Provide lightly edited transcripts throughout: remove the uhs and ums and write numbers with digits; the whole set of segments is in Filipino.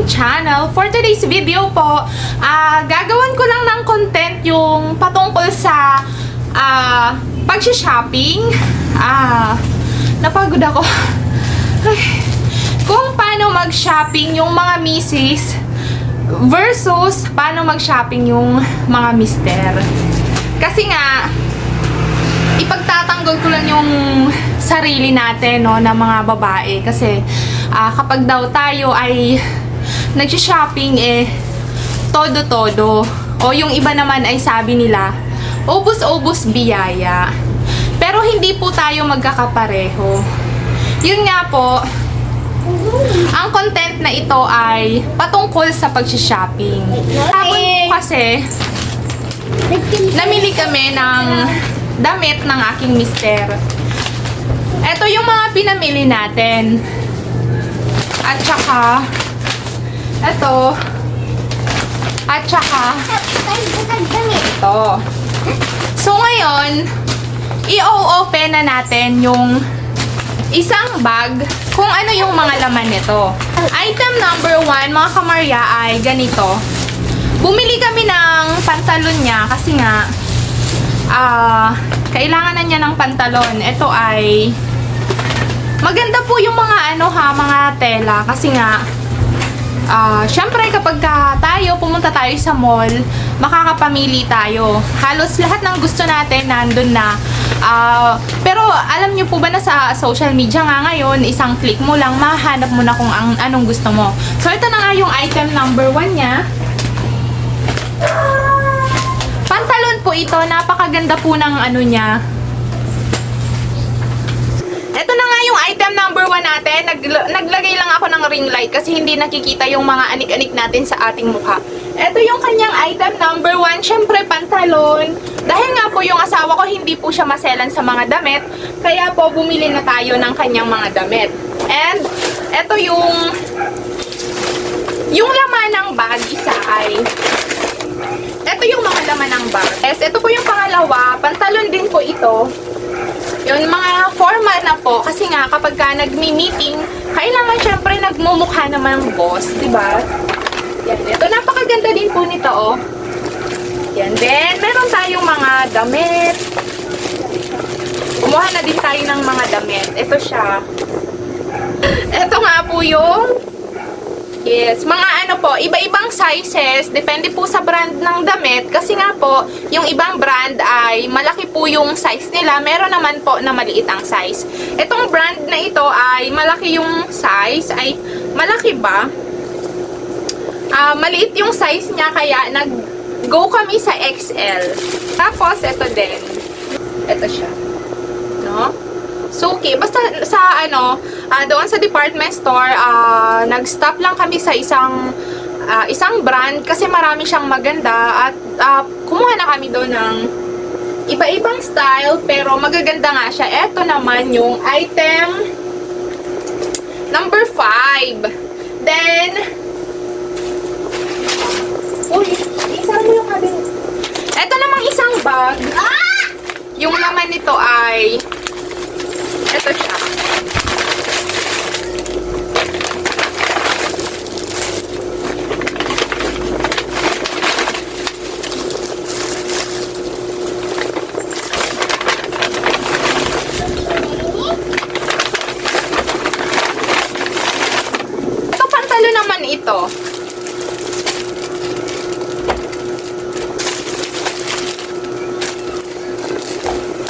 aking channel. For today's video po, gagawin ko lang ng content yung patungkol sa pag-shopping. Napagod ako. Ay, kung paano mag-shopping yung mga misis versus paano mag-shopping yung mga mister. Kasi nga, ipagtatanggol ko lang yung sarili natin, no, na mga babae. Kasi kapag daw tayo ay nag-shopping, todo-todo. O yung iba naman ay sabi nila, ubus-ubus biyaya. Pero hindi po tayo magkakapareho. Yun nga po, ang content na ito ay patungkol sa pag-shopping. Tapos kasi, namili kami ng damit ng aking mister. Ito yung mga pinamili natin. At saka, ito. At saka, ito. So ngayon, i-open na natin yung isang bag kung ano yung mga laman nito. Item number 1, mga kamarya, ay ganito. Bumili kami ng pantalon niya kasi nga kailangan na niya ng pantalon. Ito ay maganda po yung mga mga tela kasi nga syempre kapag pumunta tayo sa mall, makakapamili tayo. Halos lahat ng gusto natin nandun na. Pero alam niyo po ba na sa social media nga ngayon, isang click mo lang, mahanap mo na kung anong gusto mo. So ito na nga yung item number 1 niya. Pantalon po ito, napakaganda po ng niya. Ito na nga yung item number 1 natin. Naglagay lang ako ng ring light kasi hindi nakikita yung mga anik-anik natin sa ating mukha. Ito yung kanyang item number 1, syempre pantalon. Dahil nga po yung asawa ko hindi po siya maselan sa mga damit, kaya po bumili na tayo ng kanyang mga damit. And ito yung laman ng bag isa ay ito yung mga laman ng bag. Yes, ito po yung pangalawa, pantalon din po ito. Yung mga formal na po, kasi nga kapag nagmi-meeting, kailangan syempre nagmumukha naman ng boss, di ba? Yan, ito napakaganda din po nito, oh. Yan, then meron tayong mga damit. Kumuha na din tayo ng mga damit. Ito siya. Ito nga po yung yes, mga po, iba-ibang sizes, depende po sa brand ng damit, kasi nga po, yung ibang brand ay malaki po yung size nila, meron naman po na maliit ang size. Itong brand na ito ay malaki yung size, ay malaki ba? Maliit yung size niya, kaya nag-go kami sa XL. Tapos, ito din. Ito siya. No? So, okay. Basta sa doon sa department store, nag-stop lang kami sa isang brand kasi marami siyang maganda at kumuha na kami doon ng iba-ibang style pero magaganda nga siya. Ito naman yung item number 5. Then, isa mo yung kabin. Ito namang isang bag. Yung laman nito ay ito siya. Ito pantalo naman ito.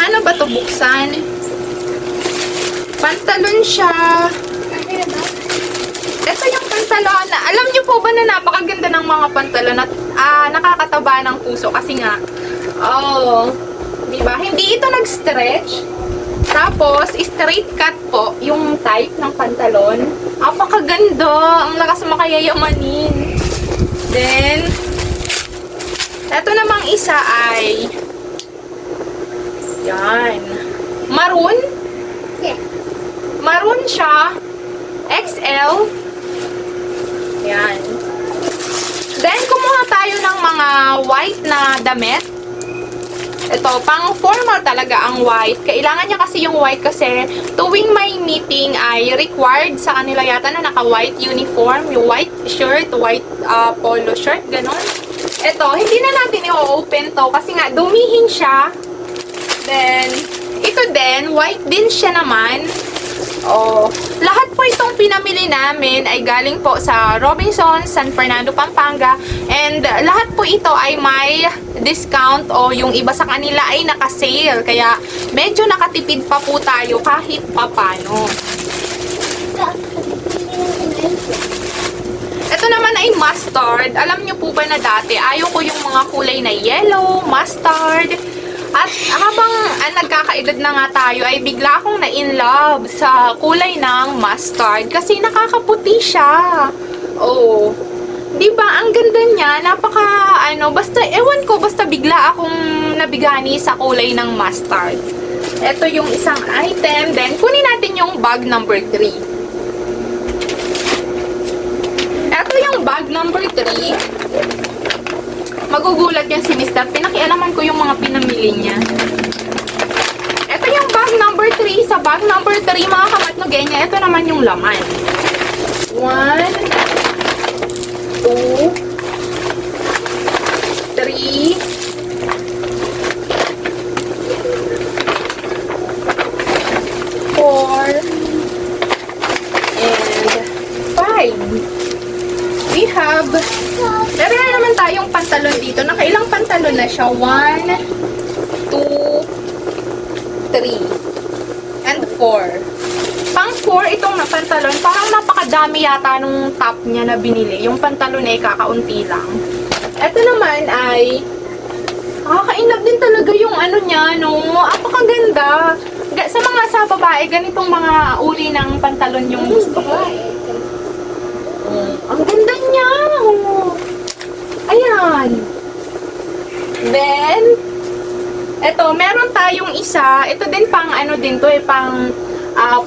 Ano ba to buksan? Pantalon siya. Ito yung pantalon na, alam niyo po ba na napakaganda ng mga pantalon at nakakataba ng puso kasi nga, diba? Hindi ito nag-stretch. Tapos, straight cut po yung type ng pantalon. Napakaganda. Ang lakas makayayamanin. Then, ito namang isa ay yan. Maroon. Maroon siya. XL. Yan. Then, kumuha tayo ng mga white na damit. Ito, pang formal talaga ang white. Kailangan niya kasi yung white kasi tuwing may meeting ay required sa kanila yata na naka-white uniform. Yung white shirt, white polo shirt, ganon. Ito, hindi na natin i-open to kasi nga dumihin siya. Then, ito din, white din siya naman. Oh, lahat po itong pinamili namin ay galing po sa Robinsons, San Fernando, Pampanga. And lahat po ito ay may discount o yung iba sa kanila ay naka-sale. Kaya medyo nakatipid pa po tayo kahit papano. Ito naman ay mustard. Alam nyo po ba na dati, ayaw ko yung mga kulay na yellow, mustard. At habang nagkakaedad na nga tayo, ay bigla akong na-in-love sa kulay ng mustard. Kasi nakakaputi siya. Oh. Diba? Ang ganda niya. Basta, ewan ko, basta bigla akong nabigani sa kulay ng mustard. Ito yung isang item. Then, kunin natin yung bag number 3. Ito yung bag number 3. Magugulat yan si Mr. Pinakialaman ko yung mga pinamili niya. Ito yung bag number 3. Sa bag number 3, mga kamatnogenya, ito naman yung laman. 1, 2, 3, 4, and 5. We have, meron na naman tayong pantalon dito. Nakailang pantalon na siya? 1, 2, 3, and 4. Pang 4 itong na pantalon. Parang napakadami yata nung top niya na binili. Yung pantalon ay kakaunti lang. Ito naman ay, nakakainag din talaga yung ano niya, no? Apakaganda. Sa babae, ganitong mga uri ng pantalon yung gusto ko. Ang ganda niya. Ayan. Then, eto, meron tayong isa. Ito din pang ano din to, pang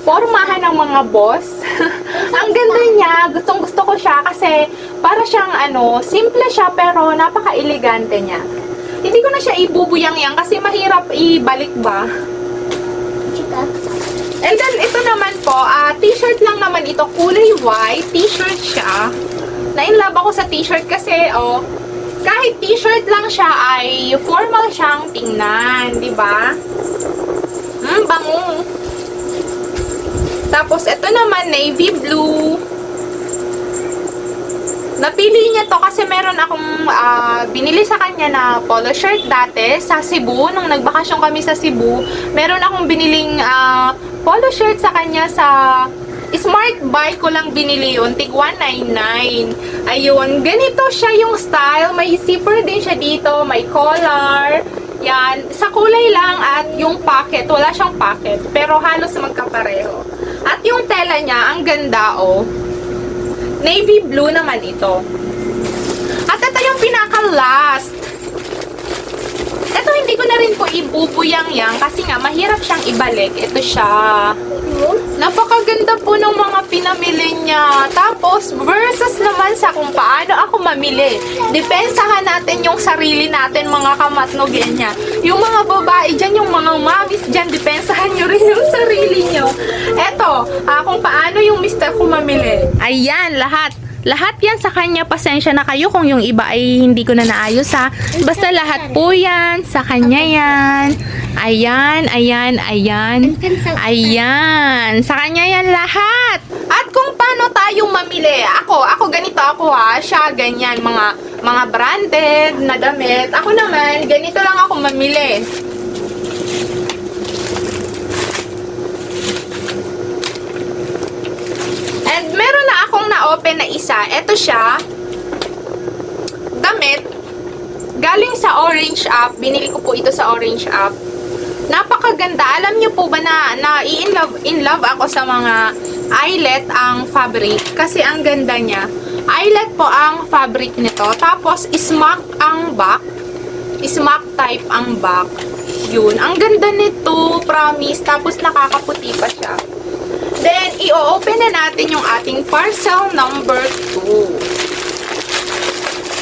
formahan ng mga boss. Ang ganda niya. Gustong gusto ko siya kasi para siyang simple siya pero napaka-elegante niya. Hindi ko na siya ibubuyang-yang kasi mahirap ibalik ba. And then, ito naman po, t-shirt lang naman ito, kulay white, t-shirt siya. Na-inlove ako sa t-shirt kasi, kahit t-shirt lang siya ay formal siyang tingnan, di ba? Bango. Tapos, ito naman, navy blue. Napili niya to kasi meron akong binili sa kanya na polo shirt dati sa Cebu. Nung nagbakasyon kami sa Cebu, meron akong biniling polo shirt sa kanya sa Smart Buy ko lang binili yun. Tig 199. Ayun, ganito siya yung style. May zipper din siya dito. May collar. Yan. Sa kulay lang at yung pocket. Wala siyang pocket. Pero halos magkapareho. At yung tela niya, ang ganda navy blue naman ito. At ito yung pinaka-last. Ito hindi ko na rin po ibubuyang-yang kasi nga mahirap siyang ibalik. Ito siya. Napakaganda po ng mga pinamili niya. Tapos, versus naman sa kung paano ako mamili. Depensahan natin yung sarili natin, mga kamatnogenya. Yung mga babae dyan, yung mga mamis dyan, depensahan nyo rin yung sarili nyo. Eto, kung paano yung mister ko mamili. Ayan, lahat. Lahat yan sa kanya, pasensya na kayo kung yung iba ay hindi ko na naayos ha. Basta lahat po yan, sa kanya yan. Ayan, ayan, ayan. Ayan, sa kanya yan lahat. At kung paano tayo mamili, ako ganito ako siya ganyan, mga branded na damit. Ako naman, ganito lang ako mamili. And meron na akong na-open na isa. Ito siya. Damit. Galing sa Orange App. Binili ko po ito sa Orange App. Napakaganda. Alam niyo po ba na in love ako sa mga eyelet ang fabric. Kasi ang ganda niya. Eyelet po ang fabric nito. Tapos, smock ang back. Smock type ang back. Yun. Ang ganda nito. Promise. Tapos, nakakaputi pa siya. Then, i-open na natin yung ating parcel number 2.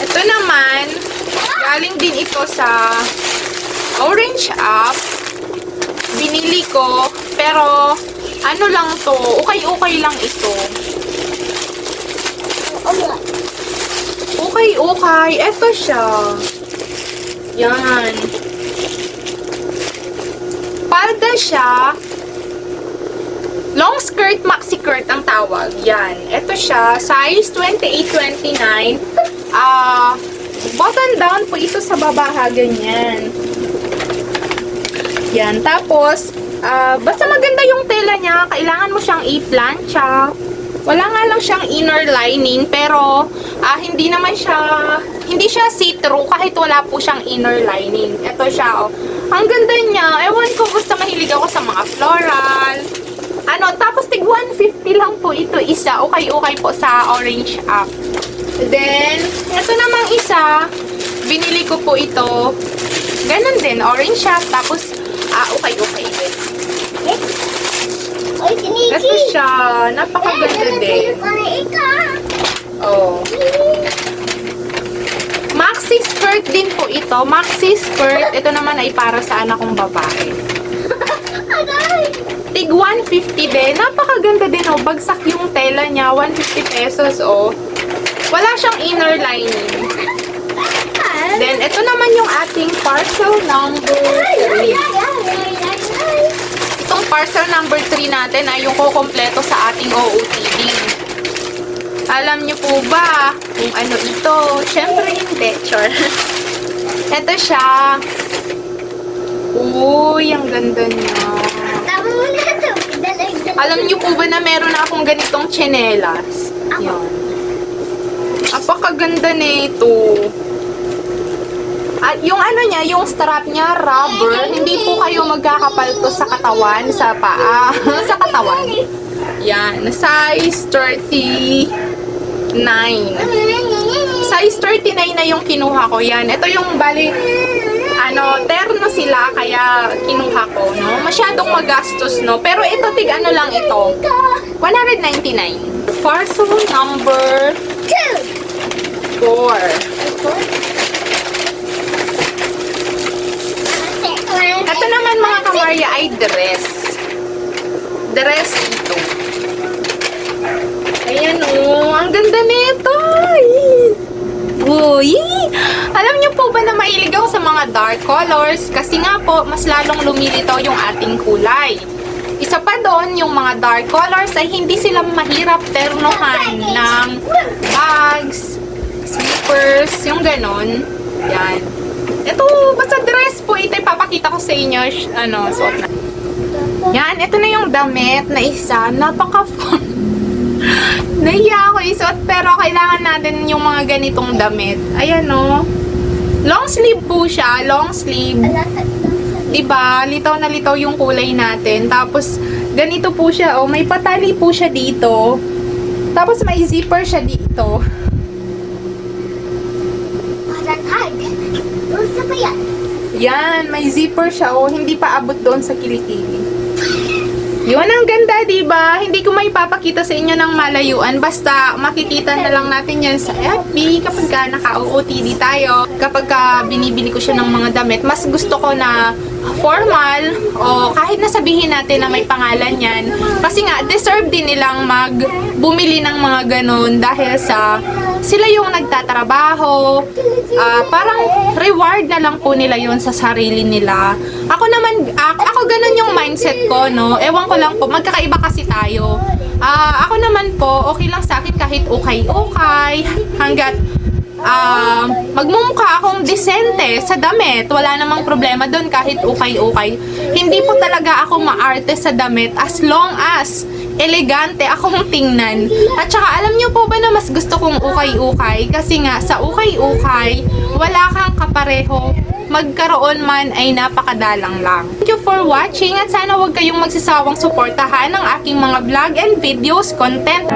Ito naman, galing din ito sa Orange Up. Binili ko. Pero, ano lang to. Okay lang ito. Okay. Ito siya. Yan. Palda siya. Long skirt, maxi skirt ang tawag. Yan. Ito siya. Size 28-29. Button down po ito sa baba ha. Ganyan. Yan. Tapos, basta maganda yung tela niya. Kailangan mo siyang i-plancha. Wala nga lang siyang inner lining. Pero, hindi siya see-through kahit wala po siyang inner lining. Ito siya, oh. Ang ganda niya. Ewan ko, basta mahilig ako sa mga floral. Tapos tig 150 lang po ito isa. Okay po sa Orange Up. Then, ito namang isa, binili ko po ito. Ganon din, Orange Up. Tapos, okay din. Ito siya. Napakaganda din. Oh. Maxi skirt din po ito. Maxi skirt. Ito naman ay para sa anak kong babae. Tig 150 din. Napakaganda din, oh. Bagsak yung tela niya. 150 pesos, oh. Wala siyang inner lining. Then, ito naman yung ating parcel number 3. Itong parcel number 3 natin ay yung kukumpleto sa ating OOTD. Alam niyo po ba kung ano ito? Siyempre hindi, char. Ito siya. Uy, ang ganda niya. Alam niyo po ba na meron na akong ganitong tsinelas? Yan. Apakaganda nito. At yung ano niya, yung strap niya, rubber, hindi po kayo magkakapalto sa katawan, sa paa, sa katawan. Yan, size 39. Size 39 na yung kinuha ko. Yan, ito yung bali, terno sila, kaya kinuha ko, no? Masyadong magastos, no? Pero ito, ano lang ito, 199. Parcel number 4. Ito naman mga kamarya ay dress. Dress ito. Ayan o. Ang ganda nito. Uy! Alam niyo po ba na mahilig ako sa mga dark colors? Kasi nga po, mas lalong lumilitaw yung ating kulay. Isa pa doon, yung mga dark colors ay hindi sila mahirap ternohan ng bags, slippers, yung ganon. Yan. Ito, basta dress po. Ito, ipapakita ko sa inyo. Suot na. Yan, ito na yung damit na isa. Napaka-fun. Nahiya ako isuot, pero kailangan natin yung mga ganitong damit. Ayan, no. Long sleeve po siya. Long sleeve. Diba? Litaw na litaw yung kulay natin. Tapos, ganito po siya. Oh, may patali po siya dito. Tapos, may zipper siya dito. Yan, may zipper siya, oh. Hindi pa abot doon sa kilikili. Yun, ang ganda, diba? Hindi ko may papakita sa inyo ng malayuan. Basta, makikita na lang natin yan sa FB kapag ka naka-OOTD tayo. Kapag ka binibili ko siya ng mga damit, mas gusto ko na formal o kahit na sabihin natin na may pangalan yan. Kasi nga, deserve din nilang bumili ng mga ganun dahil sa sila yung nagtatrabaho. Parang reward na lang po nila yun sa sarili nila. Ako naman, ako ganun yung mindset ko, no? Ewan ko lang po, magkakaiba kasi tayo. Ako naman po, okay lang sa akin kahit ukay-ukay, hanggat magmumukha akong disente sa damit. Wala namang problema doon kahit ukay-ukay. Hindi po talaga ako maarte sa damit as long as elegante akong tingnan. At saka alam niyo po ba na mas gusto kong ukay-ukay? Kasi nga sa ukay-ukay, wala kang kapareho. Magkaroon man ay napakadalang lang. Thank you for watching at sana huwag kayong magsasawang suportahan ng aking mga vlog and videos content.